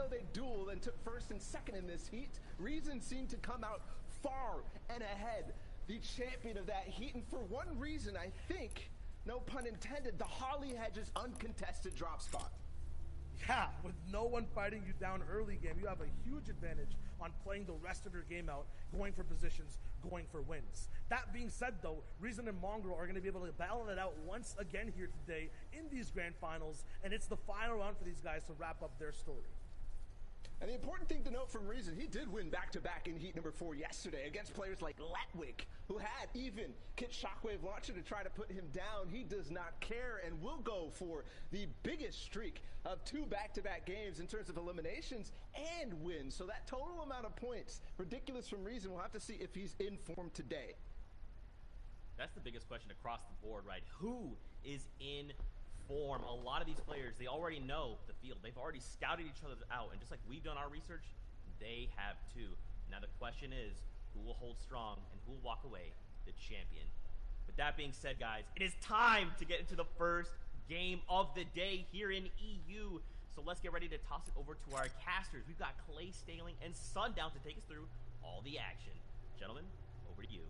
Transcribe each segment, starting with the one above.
though they dueled and took first and second in this heat, Reason seemed to come out far and ahead, the champion of that heat. And for one reason, I think, no pun intended, the Holly Hedges uncontested drop spot. Yeah, with no one fighting you down early game, you have a huge advantage on playing the rest of your game out, going for positions, going for wins. That being said, though, Reason and Mongrel are going to be able to battle it out once again here today in these grand finals, and it's the final round for these guys to wrap up their story. And the important thing to note from Reason, he did win back-to-back in heat number 4 yesterday against players like Letwick, who had even Kit Shockwave Launcher to try to put him down. He does not care and will go for the biggest streak of 2 back-to-back games in terms of eliminations and wins. So that total amount of points, ridiculous from Reason. We'll have to see if he's in form today. That's the biggest question across the board, right? Who is in form? A lot of these players, they already know the field. They've already scouted each other out, and just like we've done our research, they have too. Now the question is, who will hold strong and who will walk away the champion? With that being said, guys, it is time to get into the first game of the day here in EU. So let's get ready to toss it over to our casters. We've got Clay, Staling, and Sundown to take us through all the action. Gentlemen, over to you.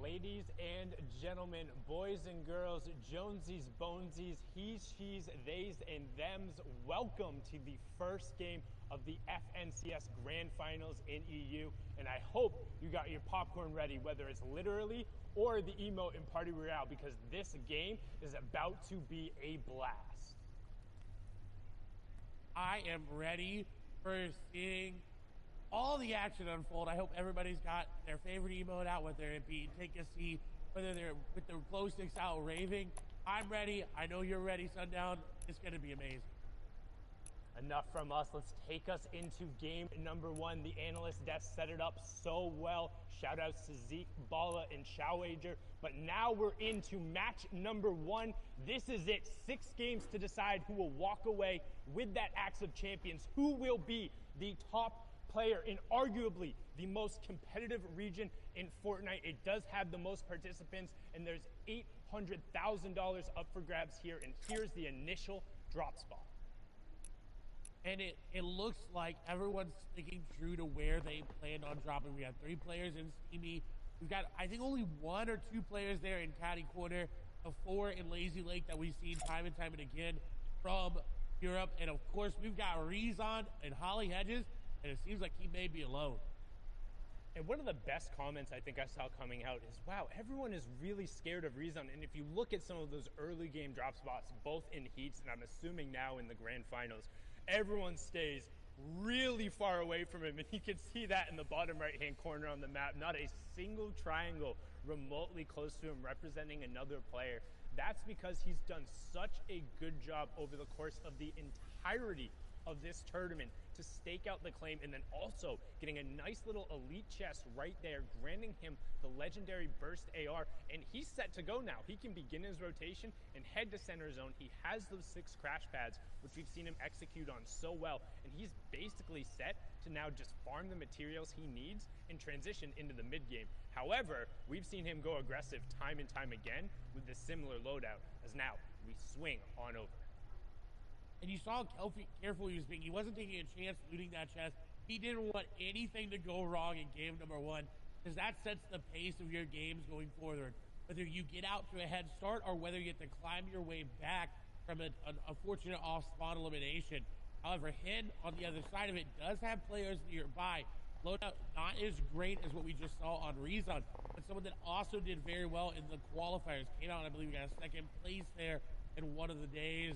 Ladies and gentlemen, boys and girls, Jonesies, Bonesies, he's, she's, theys, and thems, welcome to the first game of the FNCS Grand Finals in EU. And I hope you got your popcorn ready, whether it's literally or the emote in Party Royale, because this game is about to be a blast. I am ready for seeing all the action unfold. I hope everybody's got their favorite emote out, whether it be take a seat, whether they're with their glow sticks out raving. I'm ready. I know you're ready, Sundown. It's going to be amazing. Enough from us. Let's take us into game number 1. The analyst desk set it up so well. Shout outs to Zeke, Bala, and Showager. But now we're into match number 1. This is it. 6 games to decide who will walk away with that Axe of Champions. Who will be the top player in arguably the most competitive region in Fortnite. It does have the most participants, and there's $800,000 up for grabs here, and here's the initial drop spot. And it looks like everyone's sticking true to where they planned on dropping. We have 3 players in Steamy. We've got, I think, only 1 or 2 players there in Caddy Corner, the 4 in Lazy Lake that we've seen time and time and again from Europe. And of course, we've got Rezon and Holly Hedges, and it seems like he may be alone. And one of the best comments I think I saw coming out is, wow, everyone is really scared of Rezon. And if you look at some of those early game drop spots, both in heats and I'm assuming now in the grand finals, everyone stays really far away from him. And you can see that in the bottom right-hand corner on the map. Not a single triangle remotely close to him representing another player. That's because he's done such a good job over the course of the entirety of this tournament to stake out the claim, and then also getting a nice little elite chest right there, granting him the legendary burst AR, and he's set to go now. He can begin his rotation and head to center zone. He has those 6 crash pads, which we've seen him execute on so well, and he's basically set to now just farm the materials he needs and transition into the mid game. However, we've seen him go aggressive time and time again with this similar loadout, as now we swing on over. And you saw how careful he was being. He wasn't taking a chance looting that chest. He didn't want anything to go wrong in game number 1, because that sets the pace of your games going forward. Whether you get out to a head start or whether you get to climb your way back from an unfortunate off-spawn elimination. However, Hen, on the other side of it, does have players nearby. Loadout not as great as what we just saw on Rezon, but someone that also did very well in the qualifiers. Came out, I believe, we got a 2nd place there in one of the days.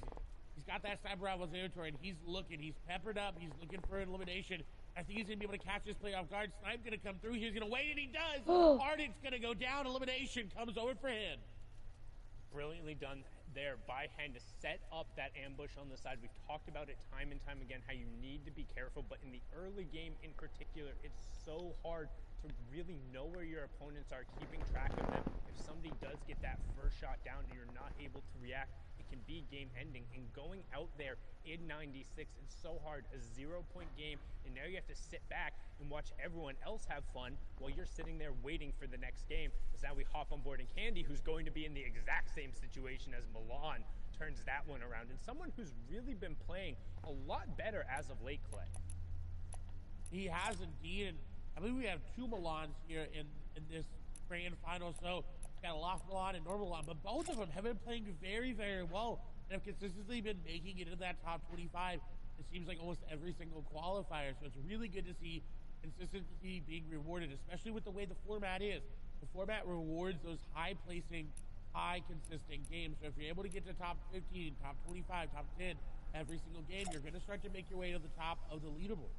He's got that Cyber Rivals territory, and he's looking. He's peppered up. He's looking for an elimination. I think he's going to be able to catch this play off guard. Snipe's going to come through. He's going to wait, and he does. Ardent's going to go down. Elimination comes over for him. Brilliantly done there by Hen to set up that ambush on the side. We've talked about it time and time again, how you need to be careful, but in the early game in particular, it's so hard to really know where your opponents are, keeping track of them. If somebody does get that first shot down and you're not able to react, it can be game ending. And going out there in 96, it's so hard, a 0-point game, and now you have to sit back and watch everyone else have fun while you're sitting there waiting for the next game. As now we hop on board and Candy, who's going to be in the exact same situation as Milan, turns that one around. And someone who's really been playing a lot better as of late, Clay. He has indeed. And I believe we have two Milans here in this grand final. So got a Loft Milan and Normal Milan, but both of them have been playing very, very well and have consistently been making it into that top 25. It seems like almost every single qualifier. So it's really good to see consistency being rewarded, especially with the way the format is. The format rewards those high-placing, high-consistent games. So if you're able to get to top 15, top 25, top 10 every single game, you're going to start to make your way to the top of the leaderboard.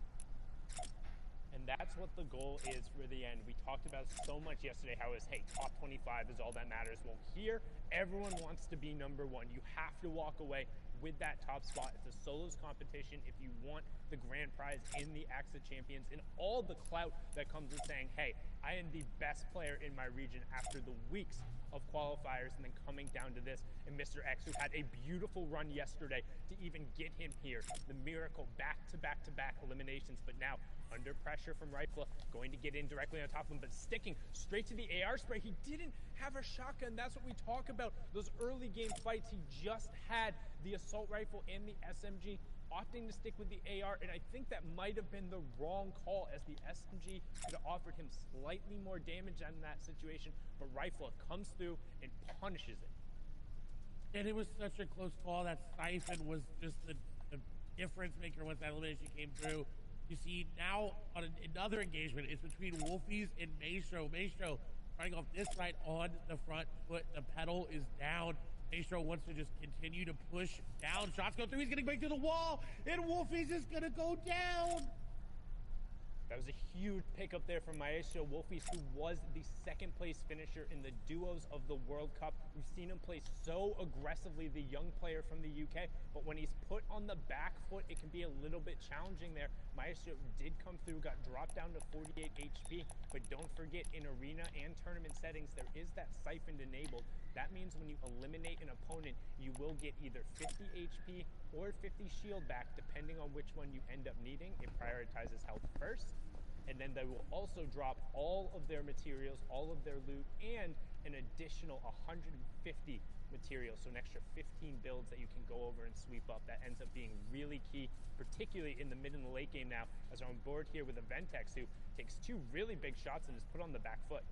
And that's what the goal is for the end. We talked about so much yesterday how it's, hey, top 25 is all that matters. Well, here, everyone wants to be number one. You have to walk away with that top spot. It's a solos competition if you want the grand prize in the AXA Champions and all the clout that comes with saying, hey, I am the best player in my region after the weeks of qualifiers and then coming down to this. And Mr. X, who had a beautiful run yesterday to even get him here. The miracle back-to-back-to-back eliminations, but now under pressure from Rifle, going to get in directly on top of him, but sticking straight to the AR spray. He didn't have a shotgun. That's what we talk about. Those early game fights, he just had the assault rifle and the SMG, opting to stick with the AR, and I think that might have been the wrong call, as the SMG could have offered him slightly more damage in that situation, but Rifle comes through and punishes it. And it was such a close call. That Siphon was just the difference maker once that elimination came through. You see now on another engagement, it's between Wolfies and Maestro. Maestro running off this right on the front foot. The pedal is down. Maestro wants to just continue to push down. Shots go through. He's going to break through the wall. And Wolfies is going to go down. That was a huge pickup there from Maestro Wolfies, who was the second place finisher in the duos of the World Cup. We've seen him play so aggressively, the young player from the UK, but when he's put on the back foot, it can be a little bit challenging there. Maestro did come through, got dropped down to 48 HP, but don't forget, in arena and tournament settings, there is that siphon enabled. That means when you eliminate an opponent, you will get either 50 HP or 50 shield back, depending on which one you end up needing. It prioritizes health first, and then they will also drop all of their materials, all of their loot, and an additional 150 materials, so an extra 15 builds that you can go over and sweep up. That ends up being really key, particularly in the mid and the late game now, as we're on board here with a Ventex who takes two really big shots and is put on the back foot.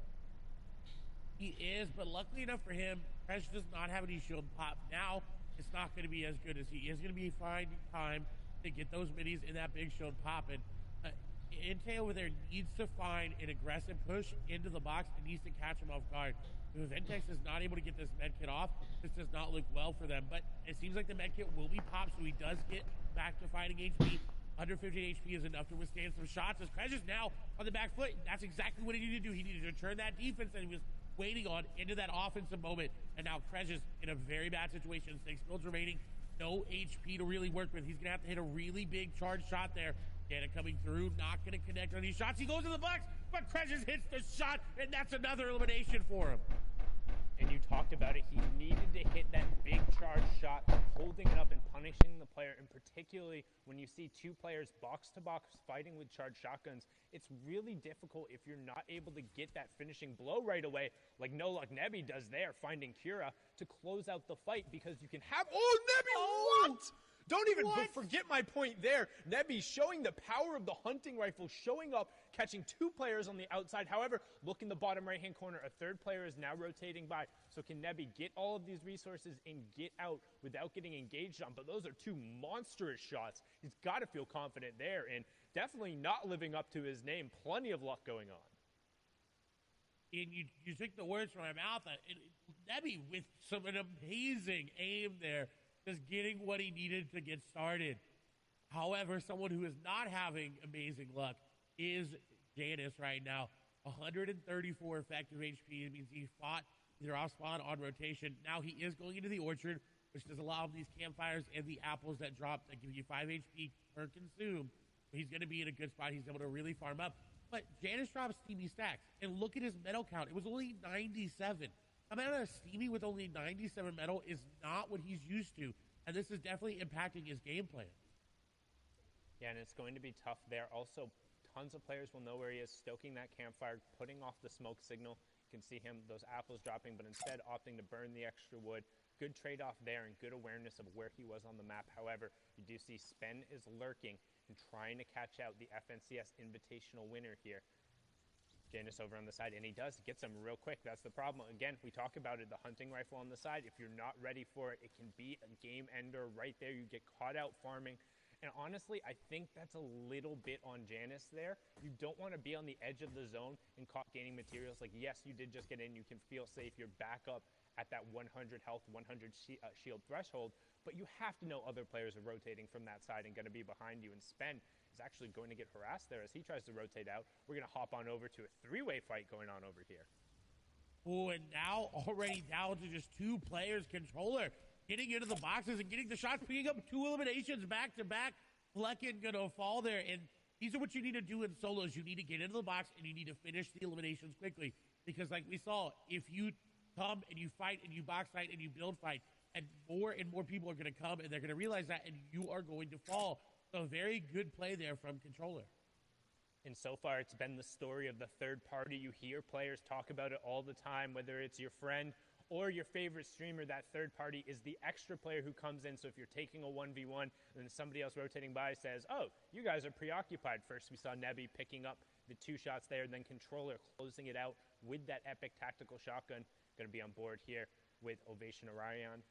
He is, but luckily enough for him, Crash does not have any shield pop. Now, it's not going to be as good as he is going to be finding time to get those minis in that big shield pop. And Intel over there needs to find an aggressive push into the box and needs to catch him off guard. If Ventex is not able to get this medkit off, this does not look well for them. But it seems like the medkit will be popped, so he does get back to fighting HP. Under 50 HP is enough to withstand some shots, as Krez is now on the back foot. That's exactly what he needed to do. He needed to turn that defense that he was waiting on into that offensive moment. And now Krez is in a very bad situation. 6 builds remaining. No HP to really work with. He's going to have to hit a really big charge shot there. Dana coming through, not going to connect on these shots. He goes to the box, but Krez hits the shot, and that's another elimination for him. And you talked about it, he needed to hit that big charge shot, holding it up and punishing the player, and particularly when you see two players box to box fighting with charged shotguns, it's really difficult if you're not able to get that finishing blow right away, like No Luck Nebby does there, finding Kira to close out the fight, because you can have— Oh, Nebby, what? Don't even forget my point there. Nebby showing the power of the hunting rifle, showing up, catching two players on the outside. However, look in the bottom right-hand corner. A third player is now rotating by. So can Nebby get all of these resources and get out without getting engaged on? But those are two monstrous shots. He's got to feel confident there, and definitely not living up to his name. Plenty of luck going on. And you took the words from my mouth. Nebby with an amazing aim there, just getting what he needed to get started. However, someone who is not having amazing luck is Janice right now. 134 effective HP. It means he fought either off spawn on rotation. Now he is going into the orchard, which does allow him these campfires and the apples that drop that give you 5 HP per consume. So he's going to be in a good spot. He's able to really farm up. But Janice drops Steamy stacks. And look at his medal count. It was only 97. A man of Steamy with only 97 medal is not what he's used to, and this is definitely impacting his game plan. Yeah, and it's going to be tough there. Also, tons of players will know where he is, stoking that campfire, putting off the smoke signal. You can see him, those apples dropping, but instead opting to burn the extra wood. Good trade-off there and good awareness of where he was on the map. However, you do see Spen is lurking and trying to catch out the FNCS Invitational winner here. Janus over on the side, and he gets him real quick. That's the problem. Again, we talk about it, the hunting rifle on the side. If you're not ready for it, it can be a game ender right there. You get caught out farming. And honestly, I think that's a little bit on Janus there. You don't want to be on the edge of the zone and caught gaining materials. Like, yes, you did just get in. You can feel safe. You're back up at that 100 health, 100 shield threshold. But you have to know other players are rotating from that side and going to be behind you. And Spen is actually going to get harassed there as he tries to rotate out. We're going to hop on over to a three-way fight going on over here. Oh, and now already down to just 2 players. Controller getting into the boxes and getting the shots, picking up 2 eliminations back to back. Flecken gonna fall there, and these are what you need to do in solos. You need to get into the box and you need to finish the eliminations quickly, because like we saw, if you come and you fight and you box fight and you build fight, and more people are gonna come and they're gonna realize that, and you are going to fall. So a very good play there from Controller. And so far, it's been the story of the third party. You hear players talk about it all the time, whether it's your friend or your favorite streamer. That third party is the extra player who comes in. So if you're taking a 1v1 and then somebody else rotating by says, oh, you guys are preoccupied. First, we saw Nebby picking up the 2 shots there, then Controller closing it out with that epic tactical shotgun. Going to be on board here with Ovation Orion.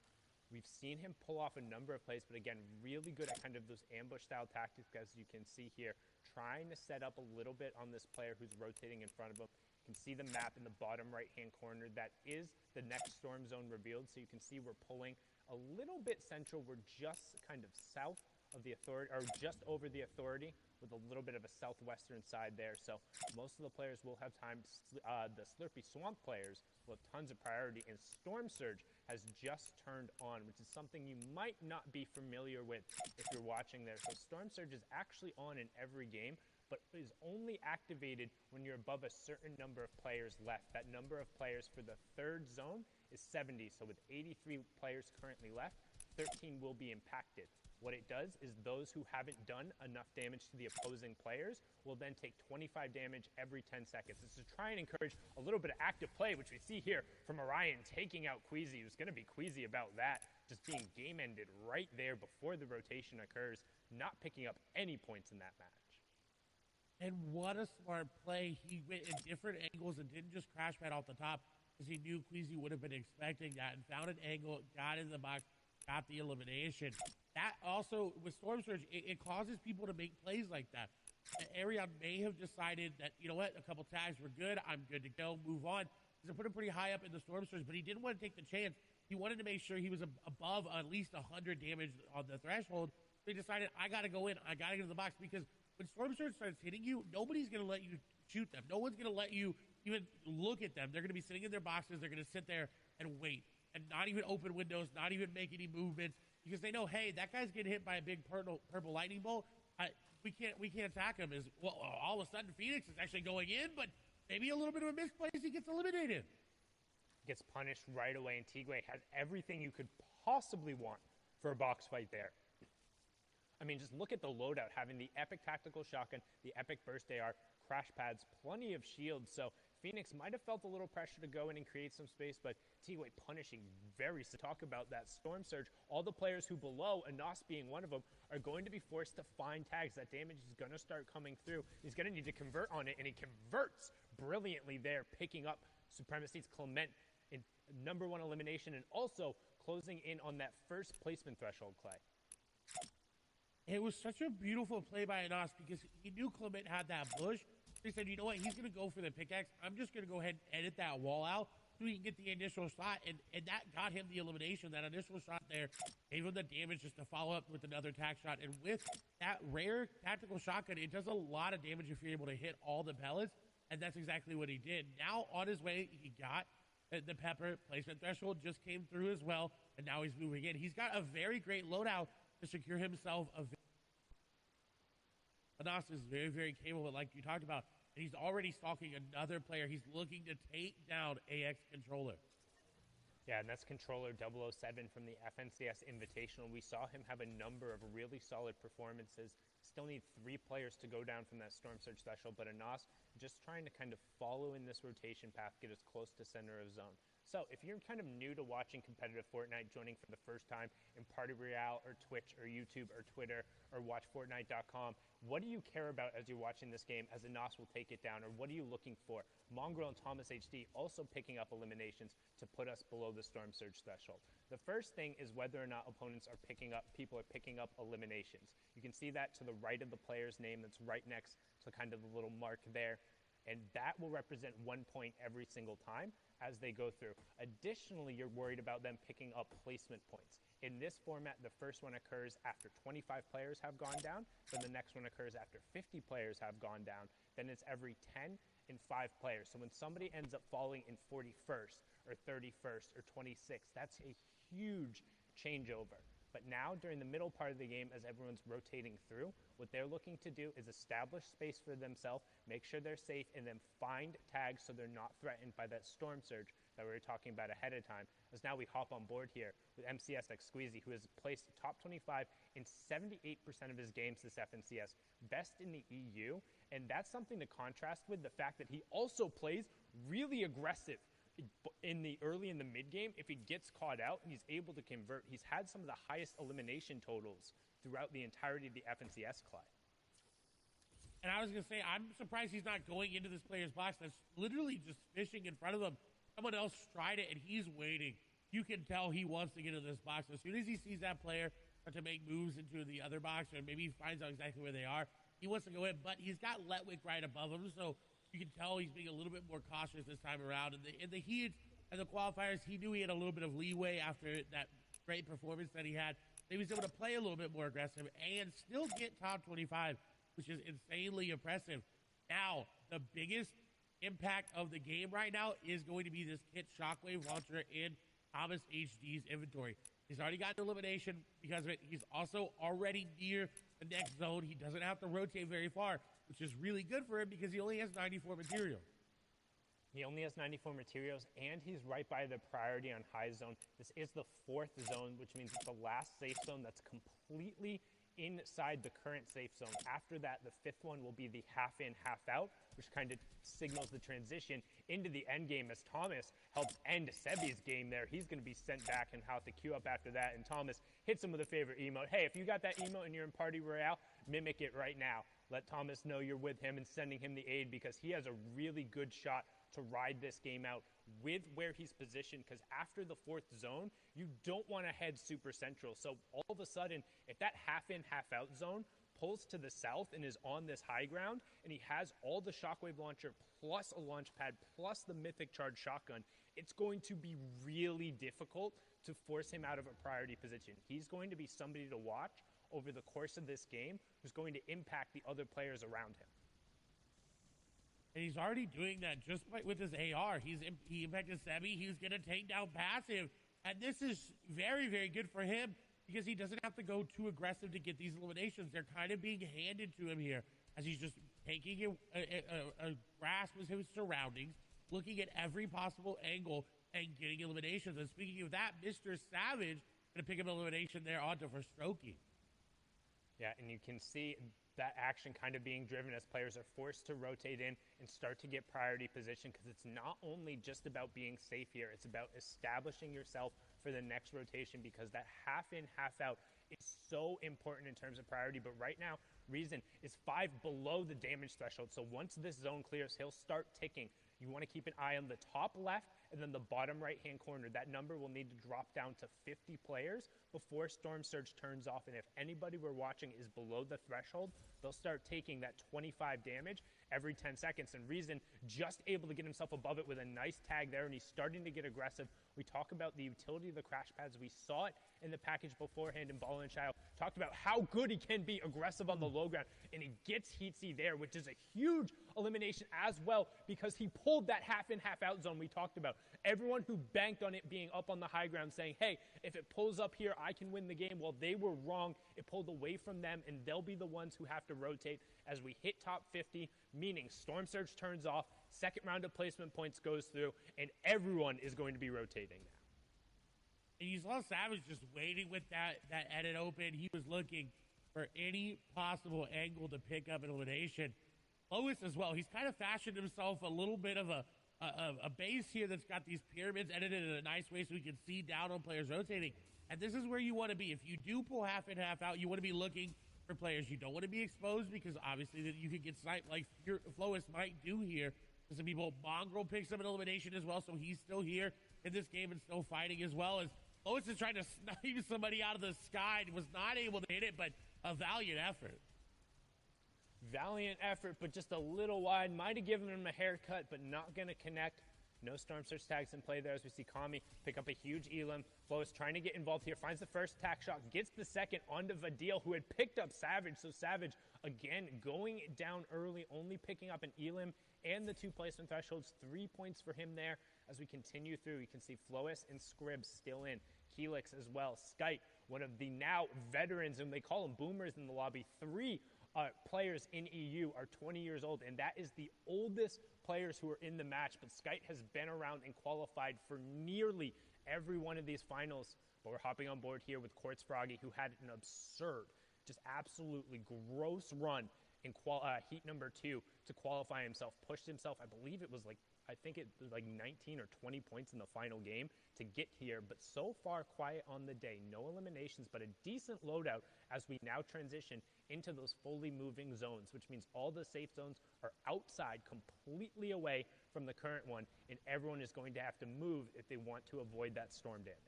We've seen him pull off a number of plays, but again, really good at kind of those ambush-style tactics, as you can see here, trying to set up a little bit on this player who's rotating in front of him. You can see the map in the bottom right-hand corner. That is the next storm zone revealed, so you can see we're pulling a little bit central. We're just kind of south of the authority, or just over the authority, with a little bit of a southwestern side there. So most of the players will have time. The Slurpy Swamp players will have tons of priority, and Storm Surge has just turned on, which is something you might not be familiar with if you're watching there. So Storm Surge is actually on in every game, but is only activated when you're above a certain number of players left. That number of players for the third zone is 70. So with 83 players currently left, 13 will be impacted. What it does is those who haven't done enough damage to the opposing players will then take 25 damage every 10 seconds. It's to try and encourage a little bit of active play, which we see here from Orion taking out Queasy, who's going to be queasy about that, just being game ended right there before the rotation occurs, not picking up any points in that match. And what a smart play. He went in different angles and didn't just crash pad off the top, because he knew Queasy would have been expecting that, and found an angle, got in the box, got the elimination. That also, with Storm Surge, it causes people to make plays like that. Arion may have decided that, you know what, a couple tags were good, I'm good to go, move on. He's put him pretty high up in the Storm Surge, but he didn't want to take the chance. He wanted to make sure he was above at least 100 damage on the threshold. So he decided, I got to go in, I got to get in the box, because when Storm Surge starts hitting you, nobody's going to let you shoot them. No one's going to let you even look at them. They're going to be sitting in their boxes. They're going to sit there and wait and not even open windows, not even make any movements, because they know, hey, that guy's getting hit by a big purple lightning bolt. We can't attack him. Well, all of a sudden, Phoenix is actually going in, but maybe a little bit of a misplace, he gets eliminated. Gets punished right away, and Tigwe has everything you could possibly want for a box fight there. I mean, just look at the loadout, having the epic tactical shotgun, the epic burst AR, crash pads, plenty of shields. So Phoenix might have felt a little pressure to go in and create some space, but Tigwe punishing very. So talk about that Storm Surge. All the players who below, Anas being one of them, are going to be forced to find tags. That damage is going to start coming through. He's going to need to convert on it, and he converts brilliantly there, picking up Supremacy's Clement in number 1 elimination, and also closing in on that first placement threshold, Clay. It was such a beautiful play by Anas, because he knew Clement had that bush. He said, you know what, he's going to go for the pickaxe. I'm just going to go ahead and edit that wall out so he can get the initial shot, and that got him the elimination. That initial shot there gave him the damage just to follow up with another tack shot. And with that rare tactical shotgun, it does a lot of damage if you're able to hit all the pellets, and that's exactly what he did. Now, on his way, he got the pepper. Placement threshold just came through as well, and now he's moving in. He's got a very great loadout to secure himself a Anas is very, very capable, like you talked about. And he's already stalking another player. He's looking to take down AX Controller. Yeah, and that's Controller 007 from the FNCS Invitational. We saw him have a number of really solid performances. Still need 3 players to go down from that Storm Surge threshold, but Anas just trying to kind of follow in this rotation path, get as close to center of zone. So if you're kind of new to watching competitive Fortnite, joining for the first time in Party Royale or Twitch or YouTube or Twitter or watchfortnite.com, what do you care about as you're watching this game as Anas will take it down, or what are you looking for? Mongrel and Thomas HD also picking up eliminations to put us below the Storm Surge threshold. The first thing is whether or not people are picking up eliminations. You can see that to the right of the player's name that's right next to kind of the little mark there. And that will represent 1 point every single time as they go through. Additionally, you're worried about them picking up placement points. In this format, the first one occurs after 25 players have gone down, then the next one occurs after 50 players have gone down, then it's every 10 and 5 players. So when somebody ends up falling in 41st or 31st or 26th, that's a huge changeover. But now, during the middle part of the game, as everyone's rotating through, what they're looking to do is establish space for themselves, make sure they're safe, and then find tags so they're not threatened by that storm surge that we were talking about ahead of time. As now we hop on board here with MCSX Squeezy, who has placed top 25 in 78% of his games this FNCS, best in the EU, and that's something to contrast with the fact that he also plays really aggressive in the early and the mid game. If he gets caught out and he's able to convert, he's had some of the highest elimination totals throughout the entirety of the FNCS, Clyde. And I was going to say, I'm surprised he's not going into this player's box that's literally just fishing in front of him. Someone else tried it, and he's waiting. You can tell he wants to get into this box. As soon as he sees that player start to make moves into the other box, or maybe he finds out exactly where they are, he wants to go in. But he's got Letwick right above him, so you can tell he's being a little bit more cautious this time around. In the heat and the qualifiers, he knew he had a little bit of leeway after that great performance that he had. He was able to play a little bit more aggressive and still get top 25, which is insanely impressive. Now, the biggest impact of the game right now is going to be this Kit Shockwave launcher in Thomas HD's inventory. He's already got an elimination because of it. He's also already near the next zone. He doesn't have to rotate very far, which is really good for him because he only has 94 material. He only has 94 materials, and he's right by the priority on high zone. This is the 4th zone, which means it's the last safe zone that's completely inside the current safe zone. After that, the 5th one will be the half in, half out, which kind of signals the transition into the end game as Thomas helps end Sebi's game there. He's going to be sent back and have to queue up after that, and Thomas hits him with a favorite emote. Hey, if you got that emote and you're in Party Royale, mimic it right now. Let Thomas know you're with him and sending him the aid, because he has a really good shot to ride this game out with where he's positioned, because after the 4th zone, you don't want to head super central. So all of a sudden, if that half in, half out zone pulls to the south and is on this high ground, and he has all the shockwave launcher plus a launch pad plus the mythic charge shotgun, it's going to be really difficult to force him out of a priority position. He's going to be somebody to watch over the course of this game who's going to impact the other players around him. And he's already doing that just with his AR. He impacted Sebi. He's going to take down passive. And this is very, very good for him because he doesn't have to go too aggressive to get these eliminations. They're kind of being handed to him here as he's just taking a grasp of his surroundings, looking at every possible angle, and getting eliminations. And speaking of that, Mr. Savage going to pick up an elimination there onto for Strokey. Yeah, and you can see that action kind of being driven as players are forced to rotate in and start to get priority position, because it's not only just about being safe here, it's about establishing yourself for the next rotation, because that half in, half out is so important in terms of priority. But right now, Reason is 5 below the damage threshold. So once this zone clears, he'll start ticking. You want to keep an eye on the top left and then the bottom right-hand corner. That number will need to drop down to 50 players before Storm Surge turns off. And if anybody we're watching is below the threshold, they'll start taking that 25 damage every 10 seconds. And Reason just able to get himself above it with a nice tag there, and he's starting to get aggressive. We talk about the utility of the crash pads. We saw it in the package beforehand, and Ball and Child talked about how good he can be aggressive on the low ground, and he gets Heatsy there, which is a huge elimination as well, because he pulled that half in, half out zone we talked about. Everyone who banked on it being up on the high ground saying, hey, if it pulls up here, I can win the game. Well, they were wrong. It pulled away from them, and they'll be the ones who have to rotate as we hit top 50, meaning Storm Surge turns off, second round of placement points goes through, and everyone is going to be rotating now. And you saw Savage just waiting with that edit open. He was looking for any possible angle to pick up an elimination. Lois as well. He's kind of fashioned himself a little bit of a a base here that's got these pyramids edited in a nice way so we can see down on players rotating. And this is where you want to be. If you do pull half in, half out, you want to be looking for players. You don't want to be exposed because obviously that you could get sniped like Flois might do here. Some people, Mongrel picks up an elimination as well, so he's still here in this game and still fighting as well. As Flois is trying to snipe somebody out of the sky and was not able to hit it, but a valiant effort. Valiant effort, but just a little wide. Might have given him a haircut, but not going to connect. No Storm Surge tags in play there as we see Kami pick up a huge Elim. Flois trying to get involved here, finds the first tack shot, gets the second onto Vadil, who had picked up Savage. So Savage, again, going down early, only picking up an Elim and the 2 placement thresholds. 3 points for him there. As we continue through, you can see Flois and Scribs still in. Helix as well. Skype, one of the now veterans, and they call them boomers in the lobby. 3 players in EU are 20 years old, and that is the oldest players who are in the match. But Skype has been around and qualified for nearly every one of these finals. But we're hopping on board here with Quartz Froggy, who had an absurd, just absolutely gross run in heat number 2 to qualify himself. Pushed himself, I believe it was like, I think it was like 19 or 20 points in the final game to get here. But so far, quiet on the day. No eliminations, but a decent loadout as we now transition into those fully moving zones, which means all the safe zones are outside, completely away from the current one, and everyone is going to have to move if they want to avoid that storm damage.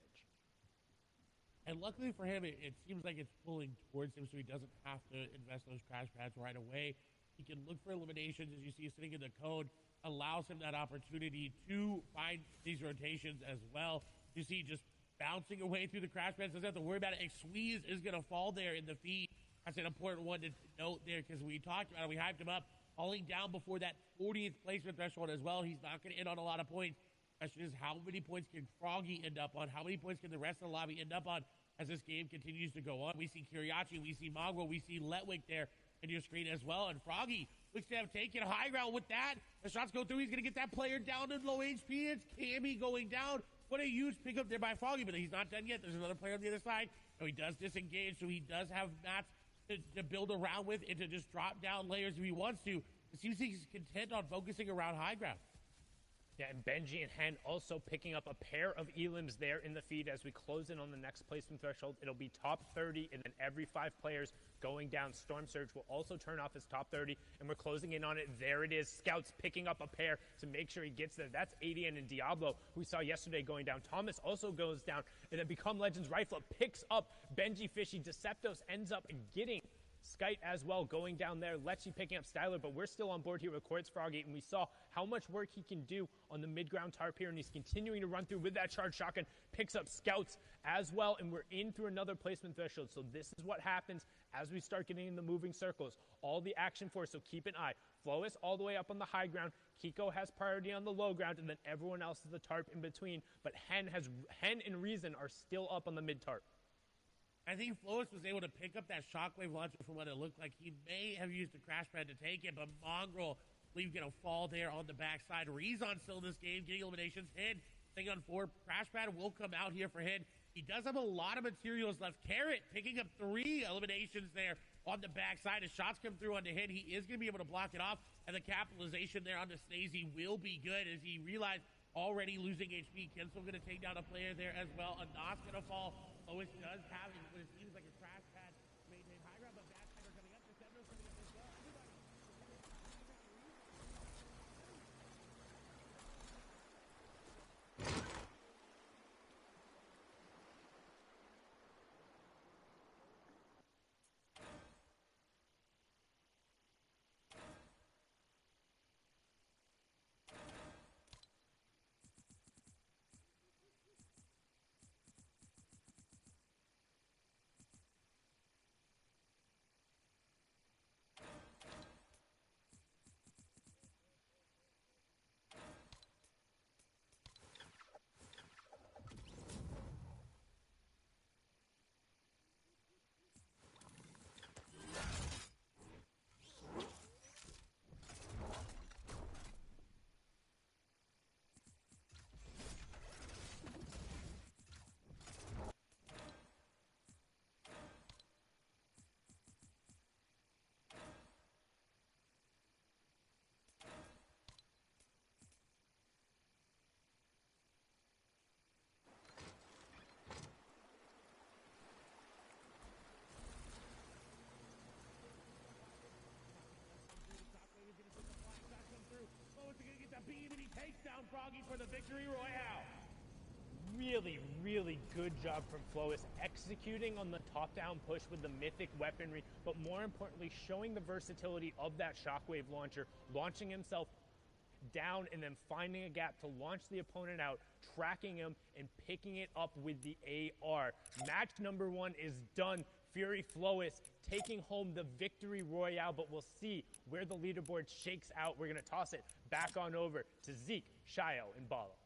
And luckily for him, it seems like it's pulling towards him, so he doesn't have to invest those crash pads right away. He can look for eliminations, as you see sitting in the cone, allows him that opportunity to find these rotations as well. You see just bouncing away through the crash pads, doesn't have to worry about it. Squeeze is going to fall there in the feed. That's an important one to note there because we talked about it, we hyped him up, falling down before that 40th placement threshold as well. He's not going to end on a lot of points. Question is, how many points can Froggy end up on? How many points can the rest of the lobby end up on as this game continues to go on? We see Kiriachi, we see Mongrel, we see Letwick there in your screen as well. And Froggy looks to have taken high ground with that. The shots go through. He's going to get that player down in low HP. It's Cammy going down. What a huge pickup there by Froggy, but he's not done yet. There's another player on the other side. So he does disengage, so he does have mats to build around with and to just drop down layers if he wants to. It seems like he's content on focusing around high ground. Yeah, and Benji and Hen also picking up a pair of Elims there in the feed as we close in on the next placement threshold. It'll be top 30, and then every 5 players going down. Storm Surge will also turn off his top 30, and we're closing in on it. There it is. Scouts picking up a pair to make sure he gets there. That's Adian and Diablo, who we saw yesterday going down. Thomas also goes down, and then Become Legends Rifle picks up Benji Fishy. Deceptos ends up getting Skype as well going down there. Lecce picking up Styler, but we're still on board here with Quartz Froggy, and we saw how much work he can do on the mid-ground tarp here, and he's continuing to run through with that charge shotgun, picks up Scouts as well, and we're in through another placement threshold. So this is what happens as we start getting in the moving circles. All the action for us, so keep an eye. Flois all the way up on the high ground. Kiko has priority on the low ground, and then everyone else is the tarp in between. But Hen and Reason are still up on the mid-tarp. I think Flois was able to pick up that shockwave launcher from what it looked like. He may have used the crash pad to take it, but Mongrel, I believe, going to fall there on the backside. Rezon still in this game, getting eliminations. Hid, thing on 4. Crash pad will come out here for Hid. He does have a lot of materials left. Carrot picking up 3 eliminations there on the backside. As shots come through on the Hid, he is going to be able to block it off, and the capitalization there on the Snazy will be good as he realized already losing HP. Ken's going to take down a player there as well. Anas going to fall. Flois does have what it seems like a crash pad to maintain high ground, but bad timer coming up. Decepto's coming up as well. Everybody. Froggy for the victory royale. Really, really good job from Flois executing on the top-down push with the mythic weaponry, but more importantly, showing the versatility of that shockwave launcher, launching himself down and then finding a gap to launch the opponent out, tracking him, and picking it up with the AR. Match number 1 is done. Fury Flois taking home the victory royale, but we'll see where the leaderboard shakes out. We're going to toss it back on over to Zeke, Shayo, and Balo.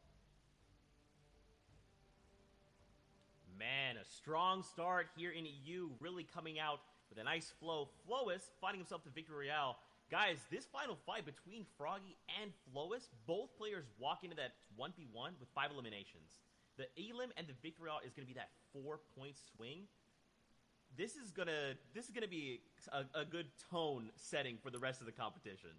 Man, a strong start here in EU, really coming out with a nice flow. Flois finding himself the victory royale. Guys, this final fight between Froggy and Flois, both players walk into that 1v1 with 5 eliminations. The elim and the victory royale is going to be that 4-point swing. This is gonna be a good tone setting for the rest of the competition.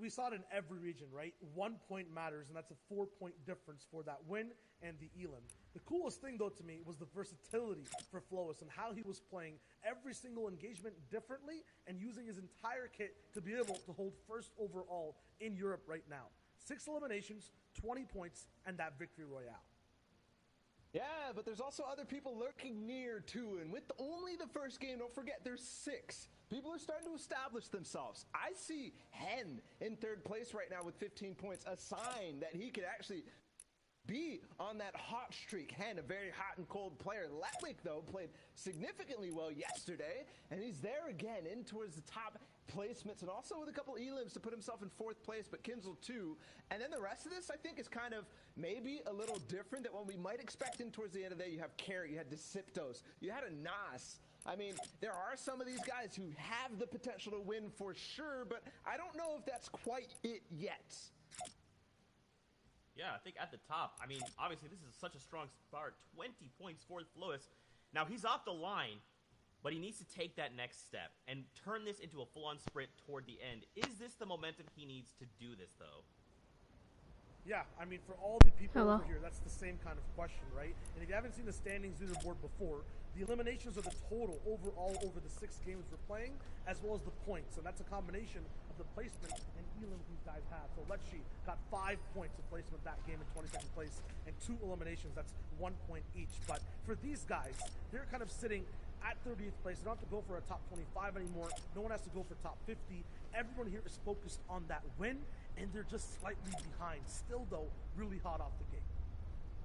We saw it in every region, right? 1 point matters, and that's a 4-point difference for that win and the elim. The coolest thing, though, to me was the versatility for Flois and how he was playing every single engagement differently and using his entire kit to be able to hold first overall in Europe right now. 6 eliminations, 20 points, and that victory royale. Yeah, but there's also other people lurking near, too. And with only the first game, don't forget, there's 6. People are starting to establish themselves. I see Hen in 3rd place right now with 15 points, a sign that he could actually be on that hot streak. Hen, a very hot and cold player. Letwick, though, played significantly well yesterday, and he's there again in towards the top placements, and also with a couple elims to put himself in 4th place, but Kinzel too. And then the rest of this, I think, is kind of maybe a little different than what we might expect in towards the end of the day. You have Carrot, you had Disiptos, you had a Nas. I mean, there are some of these guys who have the potential to win for sure, but I don't know if that's quite it yet. Yeah, I think at the top, I mean, obviously this is such a strong start. 20 points for Flois. Now, he's off the line, but he needs to take that next step and turn this into a full-on sprint toward the end. Is this the momentum he needs to do this, though? Yeah, I mean, for all the people over here, that's the same kind of question, right? And if you haven't seen the standings leaderboard before, the eliminations are the total overall over the 6 games we're playing, as well as the points. And that's a combination of the placement and elim these guys have. So Letshi got 5 points of placement that game in 22nd place, and 2 eliminations. That's 1 point each. But for these guys, they're kind of sitting at 30th place. They don't have to go for a top 25 anymore. No one has to go for top 50. Everyone here is focused on that win, and they're just slightly behind. Still, though, really hot off the gate.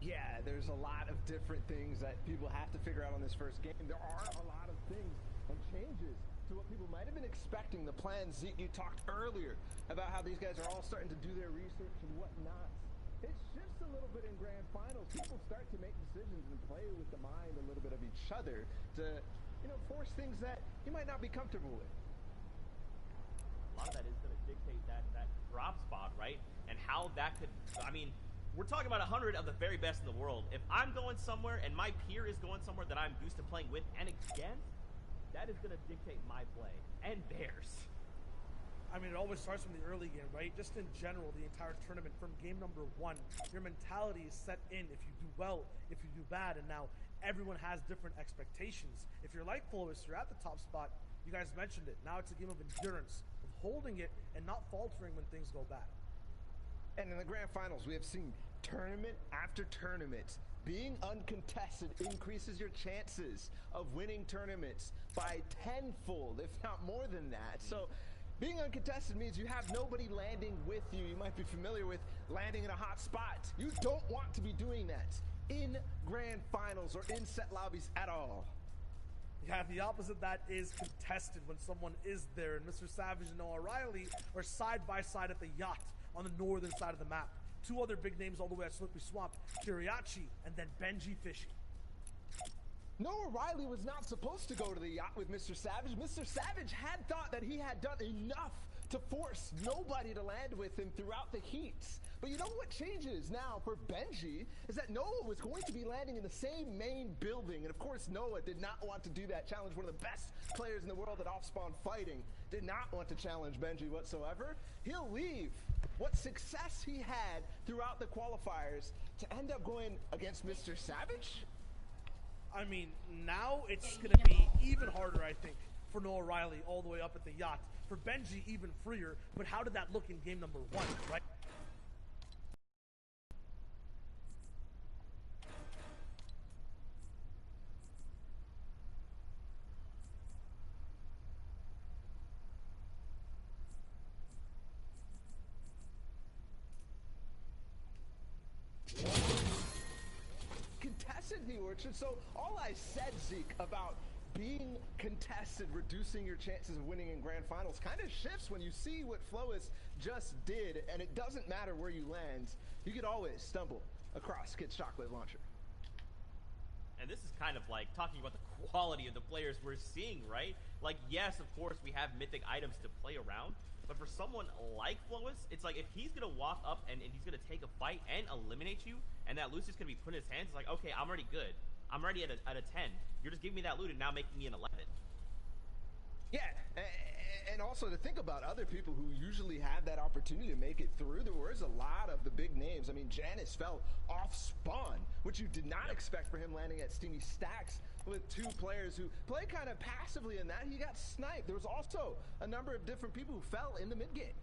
Yeah, there's a lot of different things that people have to figure out on this first game. There are a lot of things and changes to what people might have been expecting. The plan, Zeke, you talked earlier about how these guys are all starting to do their research and whatnot. It shifts a little bit in grand finals. People start to make decisions and play with the mind a little bit of each other to, force things that you might not be comfortable with. A lot of that is going to dictate that drop spot, right? And how that could, I mean, we're talking about 100 of the very best in the world. If I'm going somewhere and my peer is going somewhere that I'm used to playing with and against, that is going to dictate my play and theirs. I mean, it always starts from the early game, right? Just in general, the entire tournament, from game number 1, your mentality is set in if you do well, if you do bad, and now everyone has different expectations. If you're like Flois, you're at the top spot, you guys mentioned it. Now it's a game of endurance, of holding it and not faltering when things go bad. And in the grand finals, we have seen tournament after tournament. Being uncontested increases your chances of winning tournaments by tenfold, if not more than that. So being uncontested means you have nobody landing with you. You might be familiar with landing in a hot spot. You don't want to be doing that in grand finals or in set lobbies at all. Yeah, the opposite of that is contested when someone is there. And Mr. Savage and Noah Riley are side by side at the yacht on the northern side of the map. 2 other big names all the way at Slippery Swamp, Kiriachi and then Benji Fishy. Noah Riley was not supposed to go to the yacht with Mr. Savage. Mr. Savage had thought that he had done enough to force nobody to land with him throughout the heats. But you know what changes now for Benji is that Noah was going to be landing in the same main building. And of course, Noah did not want to do that challenge. One of the best players in the world at off-spawn fighting did not want to challenge Benji whatsoever. He'll leave what success he had throughout the qualifiers to end up going against Mr. Savage. I mean, now it's going to be even harder, I think, for Noah Riley all the way up at the yacht. For Benji, even freer. But how did that look in game number 1, right? unfortunate. So all I said, Zeke, about being contested, reducing your chances of winning in grand finals kind of shifts when you see what Flois just did, and it doesn't matter where you land. You could always stumble across Kit's shockwave launcher. And this is kind of like talking about the quality of the players we're seeing, right? Like, yes, of course, we have mythic items to play around, but for someone like Flois, it's like if he's going to walk up and he's going to take a fight and eliminate you, and that loot's just going to be put in his hands, it's like, okay, I'm already good. I'm already at a 10. You're just giving me that loot and now making me an 11. Yeah, and also to think about other people who usually have that opportunity to make it through. There was a lot of the big names. I mean, Janus fell off spawn, which you did not expect for him landing at Steamy Stacks with two players who play kind of passively in that. He got sniped. There was also a number of different people who fell in the mid game.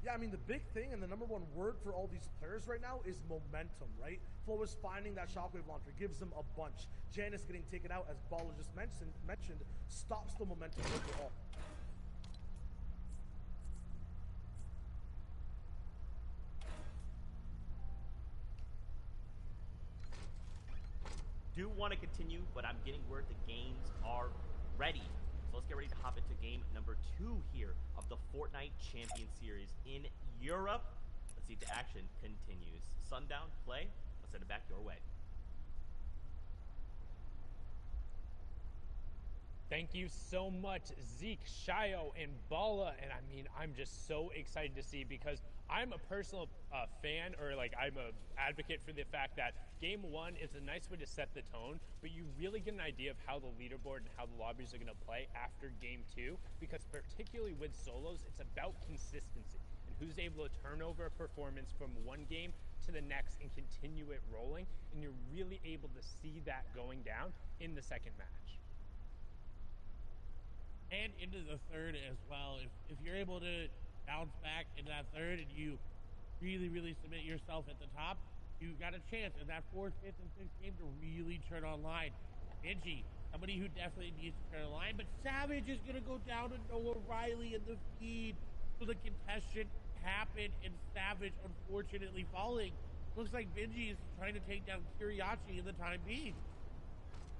Yeah, I mean, the big thing and the number one word for all these players right now is momentum, right? Flois finding that shockwave launcher gives them a bunch. Janus getting taken out, as Bala just mentioned, stops the momentum overall. Do want to continue, but I'm getting word the games are ready. So let's get ready to hop into game number 2 here of the Fortnite Champion Series in Europe. Let's see if the action continues. Sundown, play. Let's send it back your way. Thank you so much, Zeke, Shio, and Bala. And I mean, I'm just so excited to see, because I'm a personal fan, or like I'm a advocate for the fact that game 1 is a nice way to set the tone, but you really get an idea of how the leaderboard and how the lobbies are going to play after game 2, because particularly with solos, it's about consistency and who's able to turn over a performance from one game to the next and continue it rolling, and you're really able to see that going down in the second match. And into the third as well. If you're able to bounce back into that third and you really submit yourself at the top, you got a chance in that 4th, 5th, and 6th game to really turn online. Benji, somebody who definitely needs to turn online, but Savage is going to go down to Noah Riley in the feed. So the contestation happened, and Savage unfortunately falling. Looks like Benji is trying to take down Kiriachi in the time being.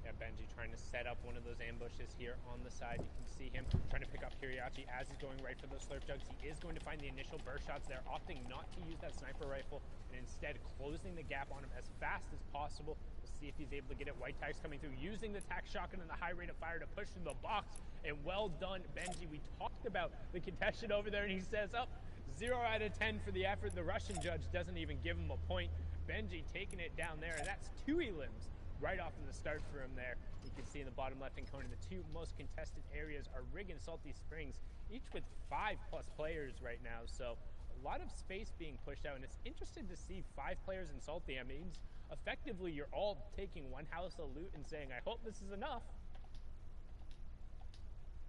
Yeah, Benji trying to set up one of those ambushes here on the side. You can see him trying to pick up Kiriachi as he's going right for those slurp jugs. He is going to find the initial burst shots there, opting not to use that sniper rifle and instead closing the gap on him as fast as possible. We'll see if he's able to get it. White tags coming through, using the tac shotgun and the high rate of fire to push through the box. And well done, Benji. We talked about the contestant over there, and he says, oh, 0 out of 10 for the effort. The Russian judge doesn't even give him a point. Benji taking it down there, and that's 2 elims right off in the start for him there. You can see in the bottom left-hand corner, the 2 most contested areas are Rig and Salty Springs, each with 5+ players right now. So a lot of space being pushed out, and it's interesting to see 5 players in Salty. I mean, effectively, you're all taking one house of loot and saying, I hope this is enough.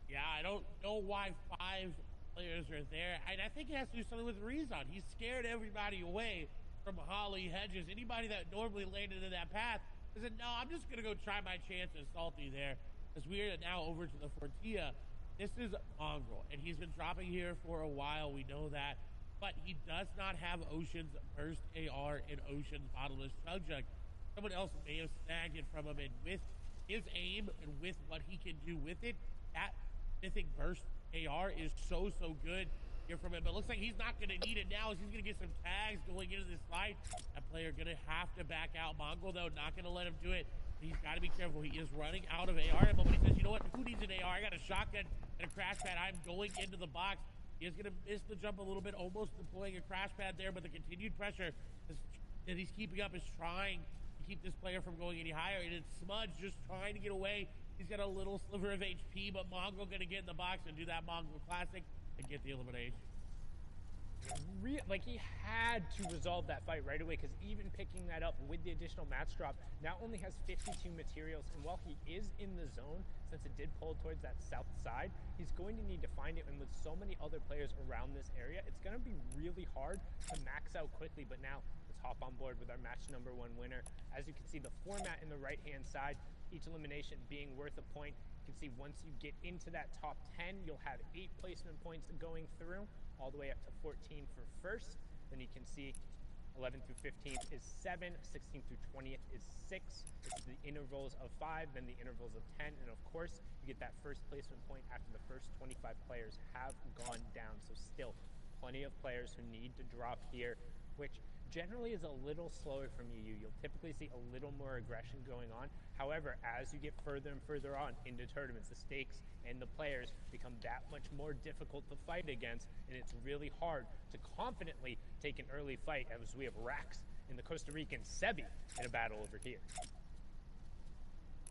Yeah, I don't know why 5 players are there. And I think it has to do something with Rezon. He scared everybody away from Holly, Hedges, anybody that normally landed in that path. I said, no, I'm just going to go try my chance at Salty there. As we are now over to the Fortia. This is Mongrel, and he's been dropping here for a while. We know that. But he does not have Ocean's Burst AR and Ocean's Bottomless Chug Jug. Someone else may have snagged it from him, and with his aim and with what he can do with it, that Mythic Burst AR is so good here from him. But it looks like he's not going to need it now, as he's going to get some tags going into this fight. That player going to have to back out. Mongol, though, not going to let him do it. He's got to be careful. He is running out of AR ammo, but he says, you know what? Who needs an AR? I got a shotgun and a crash pad. I'm going into the box. He is going to miss the jump a little bit, almost deploying a crash pad there, but the continued pressure that he's keeping up is trying to keep this player from going any higher. And it's Smudge just trying to get away. He's got a little sliver of HP, but Mongo going to get in the box and do that Mongo classic and get the elimination. Like, he had to resolve that fight right away, because even picking that up with the additional match drop now only has 52 materials, and while he is in the zone, since it did pull towards that south side, he's going to need to find it, and with so many other players around this area, it's going to be really hard to max out quickly. But now let's hop on board with our match number 1 winner. As you can see, the format in the right hand side, each elimination being worth a point. You can see once you get into that top 10, you'll have 8 placement points going through, all the way up to 14 for first. Then you can see 11th through 15th is 7, 16th through 20th is 6. It's the intervals of 5, then the intervals of 10, and of course, you get that first placement point after the first 25 players have gone down. So still, plenty of players who need to drop here, which generally is a little slower from EU. You'll typically see a little more aggression going on. However, as you get further and further on into tournaments, the stakes and the players become that much more difficult to fight against, and it's really hard to confidently take an early fight, as we have Rax and the Costa Rican Sebi in a battle over here.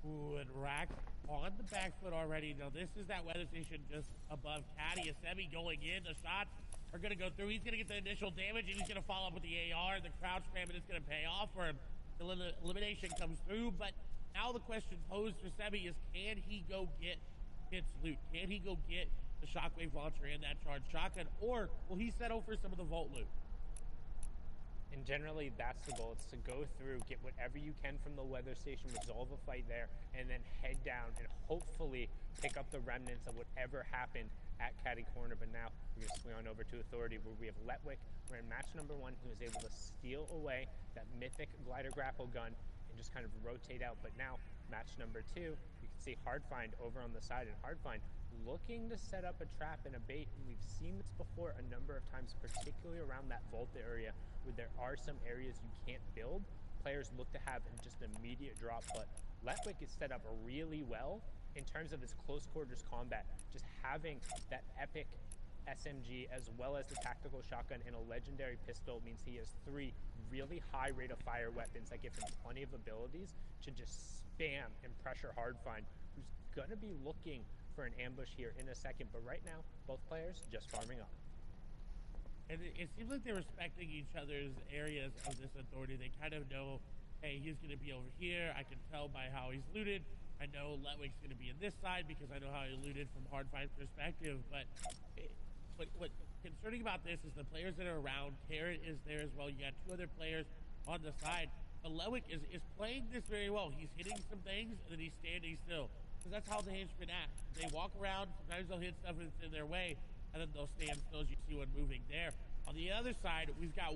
Ooh, and Rax on the back foot already. Now, this is that weather station just above Caddy. Sebi going in. The shots are going to go through. He's going to get the initial damage, and he's going to follow up with the AR. The crouch spam, and it's going to pay off for him. The elimination comes through, but now the question posed for Sebi is, can he go get Kit's loot? Can he go get the shockwave launcher and that charged shotgun, or will he settle for some of the vault loot? And generally, that's the goal. It's to go through, get whatever you can from the weather station, resolve a fight there, and then head down and hopefully pick up the remnants of whatever happened at Caddy Corner. But now we're going to swing on over to Authority, where we have Letwick. We're in match number 1. He was able to steal away that mythic glider grapple gun and just kind of rotate out. But now, match number 2, you can see Hardfind over on the side, and Hardfind looking to set up a trap and a bait. And we've seen this before a number of times, particularly around that vault area where there are some areas you can't build. Players look to have just an immediate drop, but Letwick is set up really well in terms of his close quarters combat. Just having that epic SMG as well as the tactical shotgun and a legendary pistol means he has 3 really high rate of fire weapons that give him plenty of abilities to just spam and pressure Hardfind, who's going to be looking for an ambush here in a second. But right now, both players just farming up. And it seems like they're respecting each other's areas of this Authority. They kind of know, hey, he's going to be over here. I can tell by how he's looted. I know Letwick's going to be in this side because I know how he looted from Hardfind's perspective. But what's concerning about this is the players that are around. Carrot is there as well. You got 2 other players on the side. But Letwick is playing this very well. He's hitting some things, and then he's standing still. Because that's how the henchmen act. They walk around. Sometimes they'll hit stuff that's in their way, and then they'll stand still as you see one moving there. On the other side, we've got